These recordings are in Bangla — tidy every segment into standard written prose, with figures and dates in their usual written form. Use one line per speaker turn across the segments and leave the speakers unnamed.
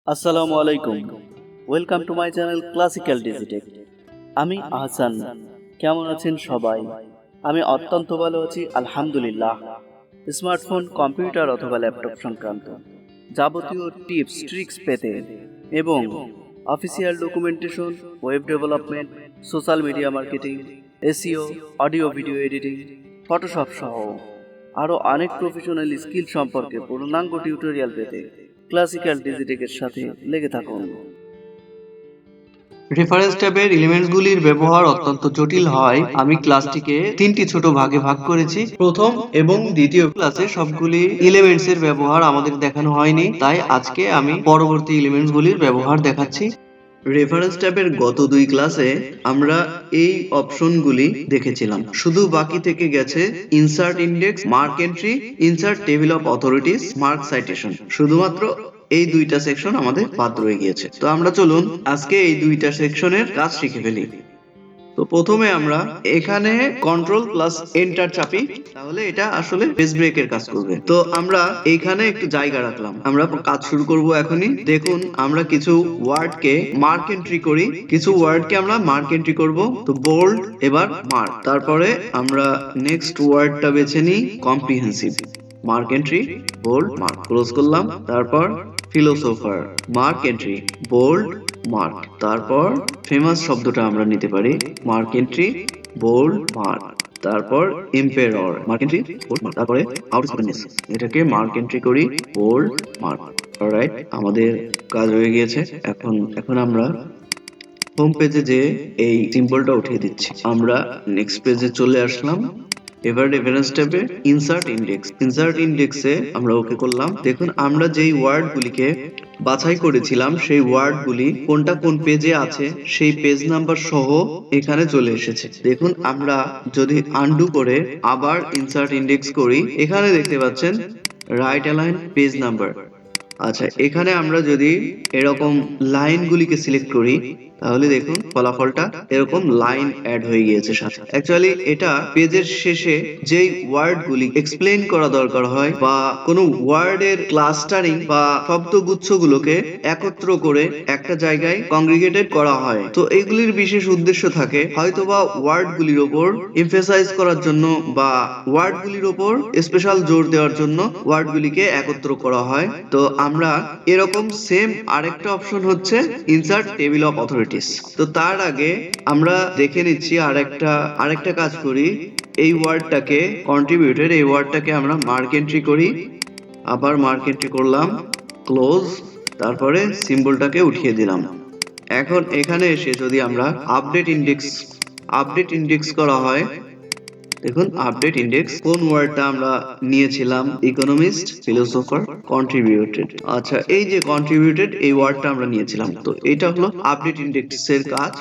আসসালামু আলাইকুম, welcome to my channel classical digi tech. আমি আহসান। কেমন আছেন সবাই? আমি অত্যন্ত ভালো আছি, আলহামদুলিল্লাহ। স্মার্টফোন, কম্পিউটার অথবা ল্যাপটপ সংক্রান্ত যাবতীয় টিপস ট্রিক্স পেতে এবং official documentation, web development, social media marketing, SEO, audio video editing, Photoshop সহ আরও অনেক প্রফেশনাল স্কিল সম্পর্কে পূর্ণাঙ্গ টিউটোরিয়াল পেতে ক্লাসিক্যাল ডিজি টেকের সাথে লেগে থাকুন।
রেফারেন্স ট্যাবের এলিমেন্টসগুলির ব্যবহার অত্যন্ত জটিল হয়। আমি ক্লাসটিকে তিনটি ছোট ভাগে ভাগ করেছি। প্রথম এবং দ্বিতীয় ক্লাসে সবগুলি এলিমেন্টস এর ব্যবহার আমাদের দেখানো হয়নি, তাই আজকে আমি পরবর্তী এলিমেন্টসগুলির ব্যবহার দেখাচ্ছি। রেফারেন্স ট্যাবের গত দুই ক্লাসে আমরা এই অপশনগুলি দেখেছিলাম, শুধু বাকি থেকে গেছে insert index, mark entry, insert table of authorities, mark citation. শুধুমাত্র এই দুইটা সেকশন আমাদের বাদ রয়ে গিয়েছে। তো আমরা চলুন আজকে এই দুইটা সেকশনের কাজ শিখে ফেলি। তো প্রথমে আমরা এখানে কন্ট্রোল প্লাস এন্টার চাপি, তাহলে এটা আসলে পেজ ব্রেকের কাজ করবে। তো আমরা এইখানে একটু জায়গা রাখলাম, আমরা কাজ শুরু করব এখনই। দেখুন আমরা কিছু ওয়ার্ডকে মার্ক এন্ট্রি করি, কিছু ওয়ার্ডকে আমরা মার্ক এন্ট্রি করব। তো বোল্ড, এবার মার্ক, তারপরে আমরা নেক্সট ওয়ার্ডটা বেছে নিই comprehensive, mark entry, bold, mark, close করলাম। তারপর philosopher, mark entry, bold, mark. তারপর ফেমাস শব্দটা আমরা নিতে পারি, মার্ক এন্ট্রি, বোল্ড, মার্ক। তারপর emperor, mark entry, bold, mark. তারপরে আউটস্পোকেননেস, এটাকে মার্ক এন্ট্রি করি, বোল্ড, মার্ক। অলরাইট, আমাদের কাজ হয়ে গিয়েছে। এখন আমরা হোম পেজে যে এই সিম্বলটা উঠিয়ে দিচ্ছি। আমরা নেক্সট পেজে চলে আসলাম। এবার রেফারেন্স ট্যাবে ইনসার্ট ইন্ডেক্স, ইনসার্ট ইন্ডেক্সে আমরা ওকে করলাম। দেখুন আমরা যেই ওয়ার্ডগুলিকে বাছাই করেছিলাম সেই ওয়ার্ডগুলি কোনটা কোন পেজে আছে সেই পেজ নাম্বার সহ এখানে চলে এসেছে। দেখুন আমরা যদি আনডু করে আবার ইনসার্ট ইন্ডেক্স করি, এখানে দেখতে পাচ্ছেন রাইট অ্যালাইন পেজ নাম্বার। আচ্ছা, এখানে আমরা যদি এরকম লাইনগুলিকে সিলেক্ট করি, তাহলে দেখুন ফলাফলটা এরকম লাইন অ্যাড হয়ে গিয়েছে সাথে। অ্যাকচুয়ালি এটা পেজের শেষে যেই ওয়ার্ডগুলি এক্সপ্লেইন করা দরকার হয় বা কোনো ওয়ার্ডের ক্লাস্টারিং বা শব্দগুচ্ছগুলোকে একত্র করে একটা জায়গায় কংগ্রিগেটেড করা হয়। তো এইগুলির বিশেষ উদ্দেশ্য থাকে, হয়তোবা ওয়ার্ডগুলির ওপর এমফেসাইজ করার জন্য বা ওয়ার্ডগুলির ওপর স্পেশাল জোর দেওয়ার জন্য ওয়ার্ডগুলিকে একত্র করা হয়। তো আমরা এরকম সেম আরেকটা অপশন হচ্ছে ইনসার্ট টেবিল অফ অথরিটিস। তো তার আগে আমরা দেখে নিচ্ছি আরেকটা কাজ করি। এই ওয়ার্ডটাকে কন্ট্রিবিউটেড, এই ওয়ার্ডটাকে আমরা মার্ক এন্ট্রি করি, আবার মার্ক এন্ট্রি করলাম, ক্লোজ, তারপরে সিম্বলটাকে উঠিয়ে দিলাম। এখন এখানে এসে যদি আমরা আপডেট ইন্ডেক্স করা হয়, দেখুন আপডেট ইন্ডেক্স, কোন ওয়ার্ডটা আমরা নিয়েছিলাম, ইকোনমিস্ট, ফিলোসোফার, কন্ট্রিবিউটেড। আচ্ছা, এই যে কন্ট্রিবিউটেড এই ওয়ার্ডটা আমরা নিয়েছিলাম, তো এটা হলো আপডেট ইন্ডেক্সের কাজ।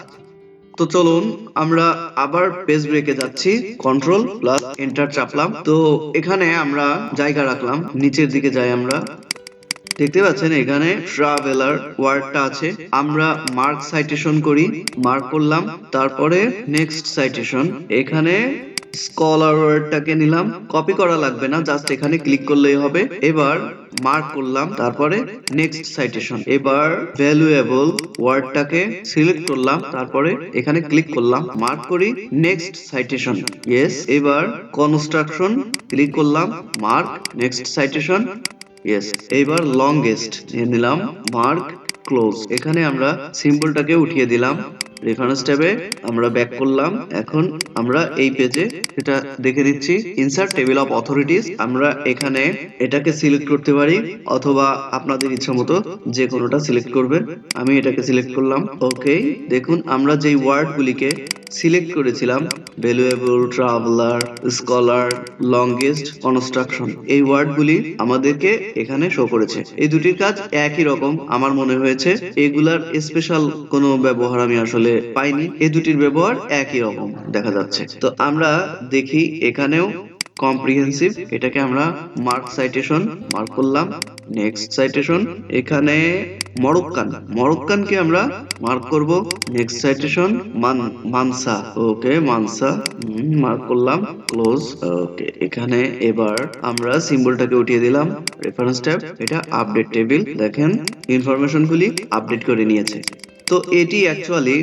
তো চলুন আমরা আবার পেজ ব্রেকে যাচ্ছি, কন্ট্রোল প্লাস এন্টার চাপলাম। তো এখানে আমরা জায়গা রাখলাম, নিচের দিকে যাই। আমরা দেখতে পাচ্ছেন এখানে ট্রাভেলার ওয়ার্ডটা আছে। আমরা মার্ক সাইটেশন করি, মার্ক করলাম, তারপরে নেক্সট সাইটেশন। এখানে স্কলার ওয়ার্ডটাকে নিলাম, কপি করা লাগবে না, জাস্ট এখানে ক্লিক করলেই হবে। এবার মার্ক করলাম, তারপরে নেক্সট সাইটেশন। এবার ভ্যালুয়েবল ওয়ার্ডটাকে সিলেক্ট করলাম, তারপরে এখানে ক্লিক করলাম, মার্ক করি, নেক্সট সাইটেশন, ইয়েস। এবার কনস্ট্রাকশন ক্লিক করলাম, মার্ক, নেক্সট সাইটেশন, ইয়েস। এবার লংগেস্ট নিয়ে নিলাম, মার্ক, ক্লোজ। এখানে আমরা সিম্বলটাকে উঠিয়ে দিলাম। রেফারেন্স ট্যাবে আমরা ব্যাক করলাম। এখন আমরা এই পেজে এটা দেখে দিচ্ছি, ইনসার্ট টেবিল অফ অথরিটিস। আমরা এখানে এটাকে সিলেক্ট করতে পারি অথবা আপনাদের ইচ্ছা মতো যে কোনোটা সিলেক্ট করবেন। আমি এটাকে সিলেক্ট করলাম, ওকে। দেখুন আমরা যেই ওয়ার্ডগুলিকে সিলেক্ট করেছিলাম, valuable, traveller, scholar, longest, construction, এই ওয়ার্ডগুলি আমাদেরকে এখানে শো করেছে। এই দুটির কাজ একই রকম আমার মনে হয়েছে, এগুলার স্পেশাল কোনো ব্যবহার আমি আসলে পাইনি। এই দুটির ব্যবহার একই রকম দেখা যাচ্ছে। তো আমরা দেখি এখানেও কম্প্রিহেন্সিভ, এটাকে আমরা মার্ক সাইটেশন মার্ক করলাম। নেক্সট সাইটেশন, এখানে মরক্কানকে আমরা মার্ক করব। নেক্সট সাইটেশন মানসা, ওকে মানসা মার্ক করলাম, ক্লোজ। ওকে, এখানে এবার আমরা সিম্বলটাকে উঠিয়ে দিলাম। রেফারেন্স ট্যাব, এটা আপডেট টেবিল, দেখেন ইনফরমেশনগুলি আপডেট করে নিয়েছে। তো এটি অ্যাকচুয়ালি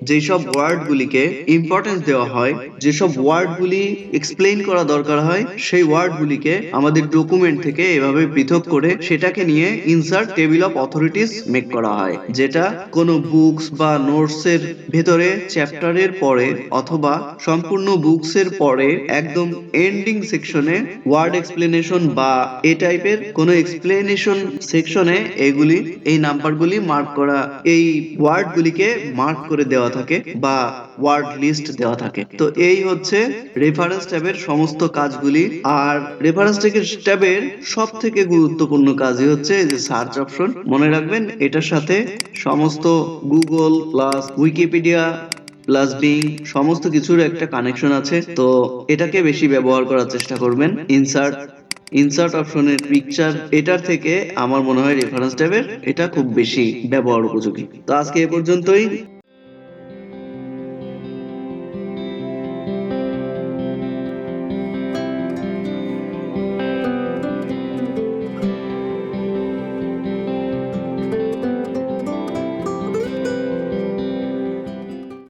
যেসব ওয়ার্ডগুলিকে ইম্পর্টেন্স দেওয়া হয়, যেসব ওয়ার্ডগুলি এক্সপ্লেইন করা দরকার হয়, সেই ওয়ার্ডগুলিকে আমাদের ডকুমেন্ট থেকে এভাবে পৃথক করে সেটাকে নিয়ে insert table of authorities make করা হয়, যেটা কোনো বুকস বা নোটসের ভেতরে চ্যাপ্টারের পরে অথবা সম্পূর্ণ বুকসের পরে একদম এন্ডিং সেকশনে ওয়ার্ড এক্সপ্লেনেশন বা এ টাইপের কোনো এক্সপ্লেনেশন সেকশনে এগুলি এই নাম্বারগুলি মার্ক করা, এই ওয়ার্ডগুলিকে মার্ক করে দেওয়া থাকে বা ওয়ার্ড লিস্ট দেওয়া থাকে। তো এই হচ্ছে রেফারেন্স ট্যাবের সমস্ত কাজগুলি। আর রেফারেন্স ট্যাবের সব থেকে গুরুত্বপূর্ণ কাজই হচ্ছে এই যে সার্চ অপশন। মনে রাখবেন এটার সাথে সমস্ত Google plus Wikipedia plus being সমস্ত কিছুর একটা কানেকশন আছে। তো এটাকে বেশি ব্যবহার করার চেষ্টা করবেন। ইনসার্ট অপশনের পিকচার, এটার থেকে আমার মনে হয় রেফারেন্স ট্যাবের এটা খুব বেশি ব্যবহার উপযোগী। তো আজকে এ পর্যন্তই।